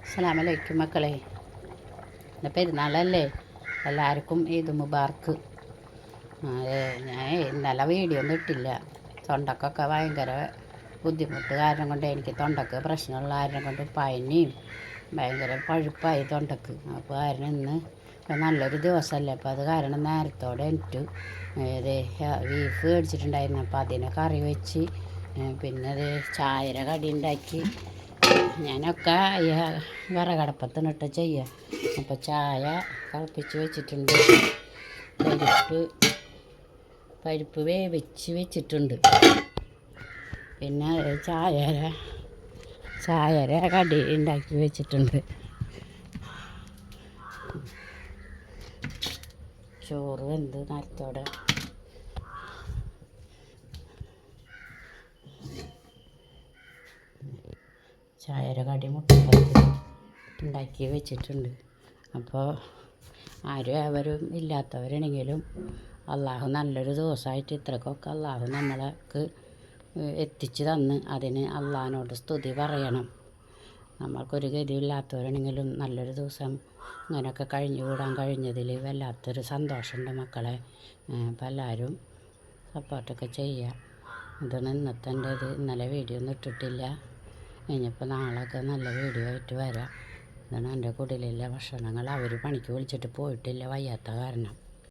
അസ്സലാമലൈക്കും മക്കളെ. ഇന്ന് പെരുന്നാളല്ലേ, എല്ലാവർക്കും ഈദ് മുബാർക്ക്. ഞാൻ ഇന്നലെ വീഡിയോ ഒന്നും ഇട്ടില്ല. തൊണ്ടക്കൊക്കെ ഭയങ്കര ബുദ്ധിമുട്ട് കാരണം കൊണ്ട്, എനിക്ക് തൊണ്ടക്ക് പ്രശ്നമുള്ള കാരണം കൊണ്ട് പനിയും ഭയങ്കര പഴുപ്പായി തൊണ്ടക്ക്. അപ്പോൾ കാരണം ഇന്ന് നല്ലൊരു ദിവസമല്ലേ, അപ്പോൾ അത് കാരണം നേരത്തോടെ എനിക്ക് ബീഫ് മേടിച്ചിട്ടുണ്ടായിരുന്നു. അപ്പോൾ അതിനെ കറി വെച്ച്, പിന്നെ അത് ചായര കടി ഉണ്ടാക്കി. ഞാനൊക്കെ വിറകടപ്പത്തിനിട്ട് ചെയ്യുക. അപ്പോൾ ചായ തിളപ്പിച്ച് വെച്ചിട്ടുണ്ട്, പരിപ്പ് വേവിച്ച് വെച്ചിട്ടുണ്ട്, പിന്നെ ചായര കടി ഉണ്ടാക്കി വെച്ചിട്ടുണ്ട്. ചോറ് വെന്ത് നേരത്തോടെ ചായര കടി മുട്ടപ്പത്ത് ഉണ്ടാക്കി വെച്ചിട്ടുണ്ട്. അപ്പോൾ അവരും ഇല്ലാത്തവരാണെങ്കിലും അള്ളാഹു നല്ലൊരു ദിവസമായിട്ട് ഇത്രക്കൊക്കെ അള്ളാഹു നമ്മൾക്ക് എത്തിച്ചു തന്ന് അതിന് അള്ളാഹിനോട് സ്തുതി പറയണം. നമ്മൾക്കൊരു ഗതിയില്ലാത്തവരാണെങ്കിലും നല്ലൊരു ദിവസം ഇങ്ങനെയൊക്കെ കഴിഞ്ഞു കൂടാൻ കഴിഞ്ഞതിൽ വല്ലാത്തൊരു സന്തോഷമുണ്ട് മക്കളെ. അപ്പോൾ എല്ലാവരും സപ്പോർട്ടൊക്കെ ചെയ്യുക. ഇതാണ് ഇന്നത്തെ ഇത്. ഇന്നലെ വീഡിയോ ഒന്നും ഇട്ടിട്ടില്ല. ഇനിയിപ്പോൾ നാളെയൊക്കെ നല്ല വീഡിയോ ആയിട്ട് വരാം. ഇതാണ് എൻ്റെ കുടിലുള്ള ഭക്ഷണങ്ങൾ. അവർ പണിക്ക് വിളിച്ചിട്ട് പോയിട്ടില്ല, വയ്യാത്ത കാരണം.